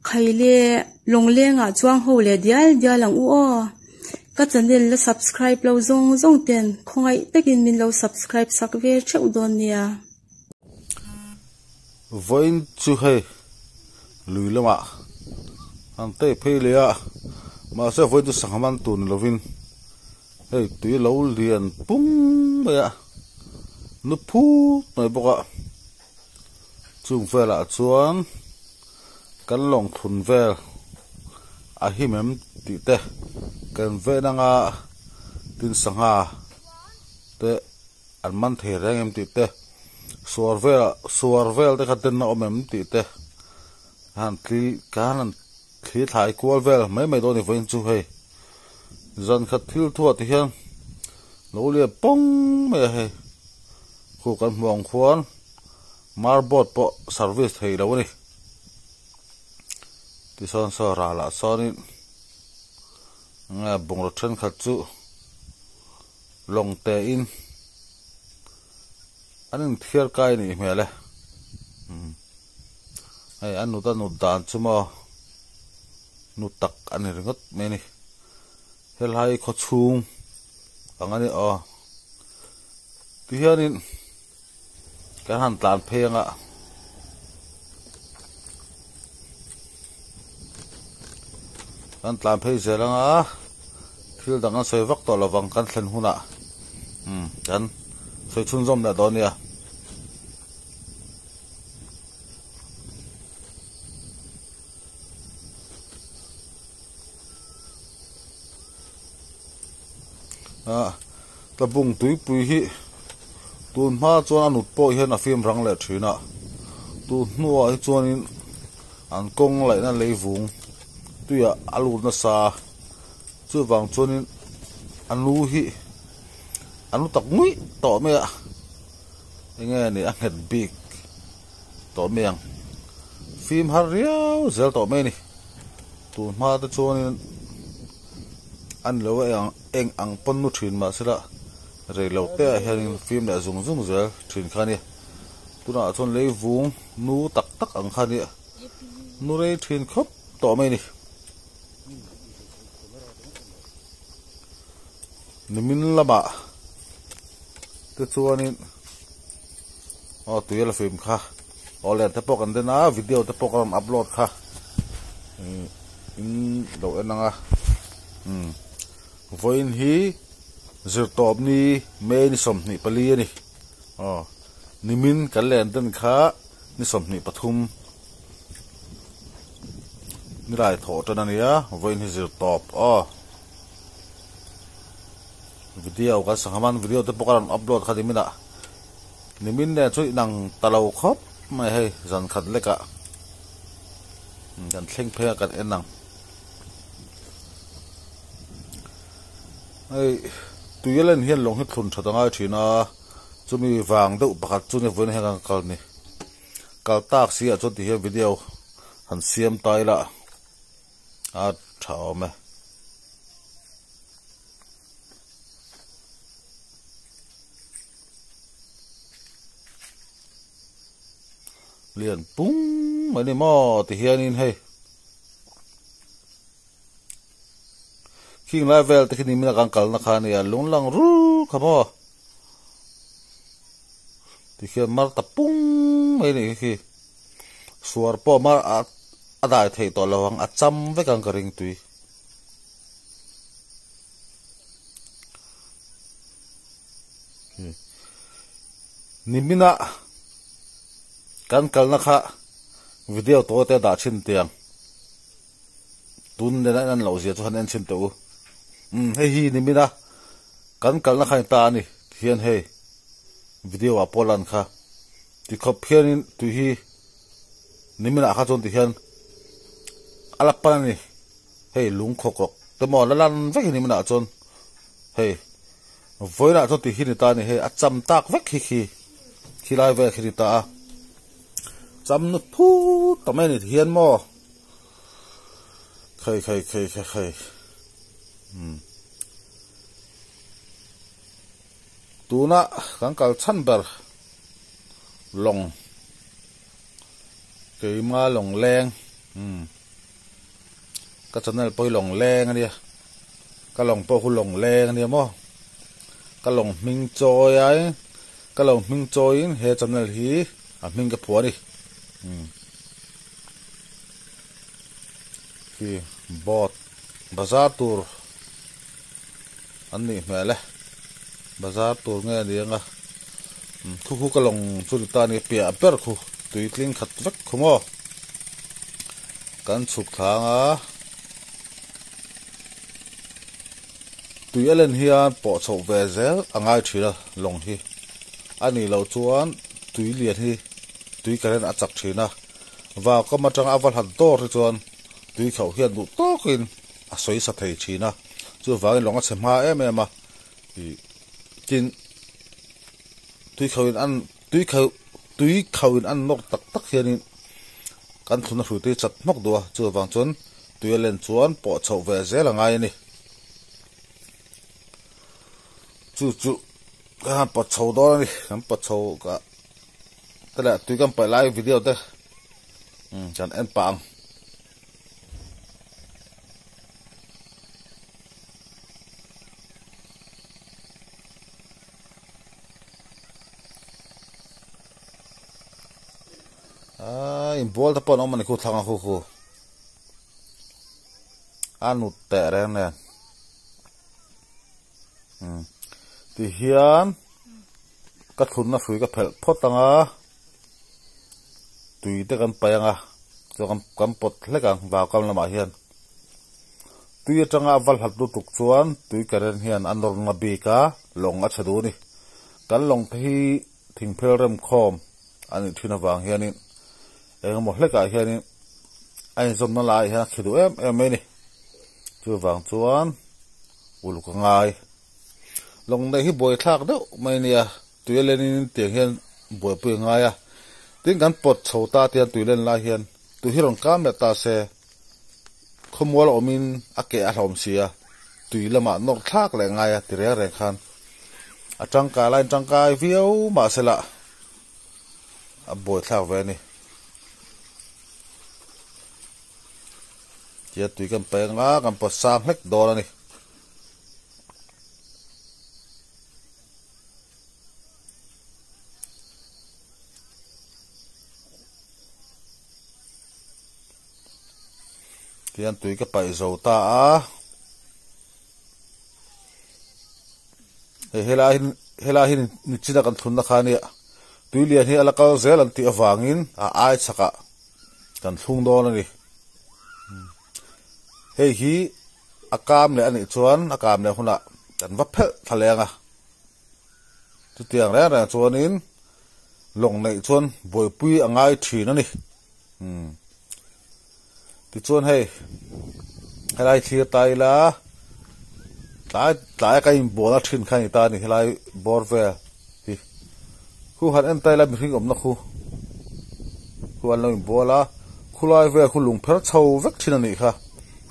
khai le long le nga chuang ho le dial dial ang u o ka channel la subscribe lo zong zong ten khongai takin min lo subscribe sak ve cheu don nia voin chu hai lui lama an te phe le a ma se voin tu sangman tun lovin hey tui lo lian pung ba ya nu phu noi boka chung vela chuan kan long thun vel a hi mem ti te kan ve na nga tin sanga te an man the reng em ti te suar vel te khaten na omem ti te han tli kan thli thai kwal vel mai do ni voin chu hei zan khat thil thua ti hian lo le pong me hei khu kan mong khuan marbot po service thei lo ni ti son so ra la sonin nga bung ro then khat chu long te in anin thiar kai ni mele ai anu ta nu dan chuma nu tak ani ringot me ni helai kho chung angani o ti hianin ka han tlan phenga an tlan phei zelanga thil dang an soi vak to lawang kan thlen huna kan soi chun zom na donia ta bung tui pui hi tun ma chuan anut po hian a film rang le thina tu nuwa hi chuanin an kong lai na leivung tuya alu na sa chu wang chuanin anu hi anu tak ngui to me a nge ni a het big to me ang film har riau zel to me ni tun ma ta chuanin an lo eng ang pon nu thin ma sira re lo te hian film la zung zung zel thin khani tuna chon leivung nu tak tak ang khani nu re thin khop to me ni nimin lama te chuanin tuya la film kha olen te pok an dena video te pok an upload kha in do enanga voin hi zirtop ni me ni som ni pali ani nimin kalen ten kha ni som ni pathum ni rai tho tan ania voin hi zirtop video ka sangman video te pokaran upload kha dimina nimin ne chui nang talo khop mai hei zan khat leka dan thleng phe kan enang ai tuyelen hian long hi thun thatanga thina chumi wang deuh pakhat chu ni vun hengang kal ni kal tak sia chu ti he video han siam taila a thao me liền pung mấy ni mo ti hianin hei khi ngai vel te khini mina kan kal na khani ya lung lang ru khamo ti khian mar ta pung mai ni khi suar po mar a dai thei to lawang a cham ve kan ka ring tui nimina kan kal na kha video to te da chin tiang tun de na an lo zia chu han an chin to hei hi ni mina kan kal na khai ta ni hian hei video a polan kha ti khop hianin tu hi ni mina kha chon ti hian ala pan ni hei lung khokok te mo la lan vek ni mina chon hei voina chon ti hi ni ta ni hei a cham tak vek khi lai ve khi ta cham nu phu ta mai ni hian mo khai tuna kan kal chan ber long keima long leng cái channel poi lòng leng anh đi cái lòng po khu lòng leng anh đi mo cái lòng minh trôi ấy cái lòng minh trôi he channel hi minh cái phua đi khi bot bazar tour anh đi mẹ lẽ bazar tour nghe đi nga khu cái lòng chu ta ni pia per khu tùy linh khát vắt khu mo kan chuk thang a tùy lên hian po chau ve zel angai thila long hi ani lo chuan tùy lian hi tùy karen a chak thina và có mà trang aval hẳn to rồi chuan tùy khẩu hian đủ to kin a soi sa thei thina chu wa long a chem ha em em a kin tùy khẩu in ăn nóc tắc tắc hian kan thuna hru te chat mok do chu wang chon tui len chuan po chho ve zel angai ni chu kan po chho do ni kan po chho ka tala tui kan pa live video te chan en pang in bol ta pon omani khu thanga khu anu te reng ne ti hian ka thunna hrui ka phel photanga tui te kan payanga cho kam pot hlekang wa kam lama hian tui atanga wal hat du tuk chuan tui karen hian anor na bika long a chadu ni kan long thi thingphel rem khom ani thina wang hianin một lẽ cả hiện anh dùng nó lại ha khi đó em ấy nè chưa vàng chuan ulu có ngay lòng đây hi bồi thác đó mày nè tụi lên tiếng hiện bồi bồi ngay à tiếng gắn bột sầu ta tiền tụi lên lại hiện tụi hi rong cam là ta sẽ không mua lọ min ake à hòm xìa tụi là mà nó thác lại ngay à tụi rẻ khan à trăng cá lại trăng cá phiếu mà sẽ lạ à bồi thác về nè chia tùy kan pe nga kan po sang hlek do ni tian tùy ka pai zo ta a hela hin ni chida kan thun na khani tùy lian hi alaka zel an ti awangin a ai chaka kan thung do ni hei hi akam le ani chuan akam le huna kan va phel thalenga tu tiang re ra chuan in long nei chuan boi pui angai thina ni ti chuan hei helai thia tai la tai kai bola thin khani ta ni helai bor ve hi khu han en tai la mi hring om na khu an lo bola khulai ve khu lung pher chho vek thina ni kha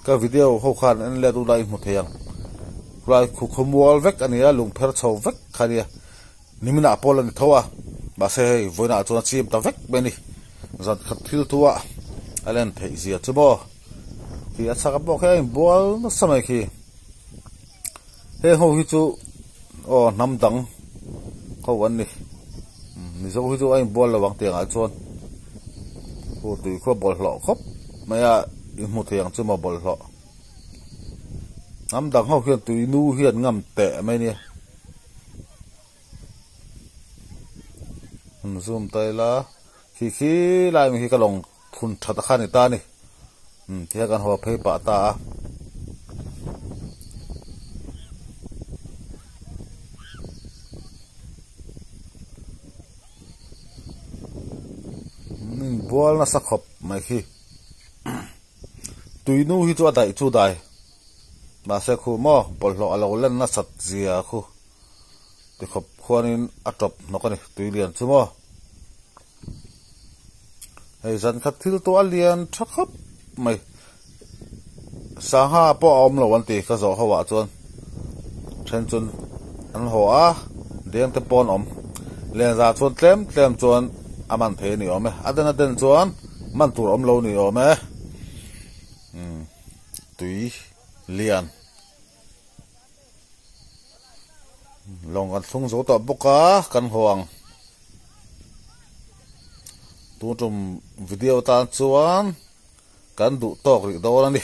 cái video hậu khăn anh lấy tụi một thằng rồi khu mua vết anh ấy lùng pher chầu vết khai đi nimin apol anh thua bà xe với nào cho nó chìm ta vết bên đi giật khát thiếu thua anh lên thấy gì chứ bo thì anh sao bỏ cái bố nó sao mày khi thế hậu hi chú năm tầng không vấn đi mình dẫu hi chú anh bố là bằng tiền ở chuan cô tùy khoa bỏ lọ khóc mày một thằng chưa mà bỏ lọ năm đằng hậu hiện tùy nu hiện ngầm tệ mấy nè zoom tay lá khi lại mình khi cái lòng phun thật khăn người ta nè thì cái họ phải bả ta bol nó sắc hộp mấy khi tùy nu hi chu đại mà sẽ khu mò bỏ lọ lâu lên nó sạch gì à khu thì khop khoan in atop nó cái này tùy liền chứ mò hay dân khát thiếu to liền chắc khắp mày sáng ha bỏ om là vấn đề cái gió hậu chuan trên chuan anh hoa đem tới pon om liền ra chuan tlem chuan aman thế ni om aden chuan man tur om lâu ni om tui lian long kan thung zo ta boka kan hoang tu tum video tan chuan kan du tok ri do ani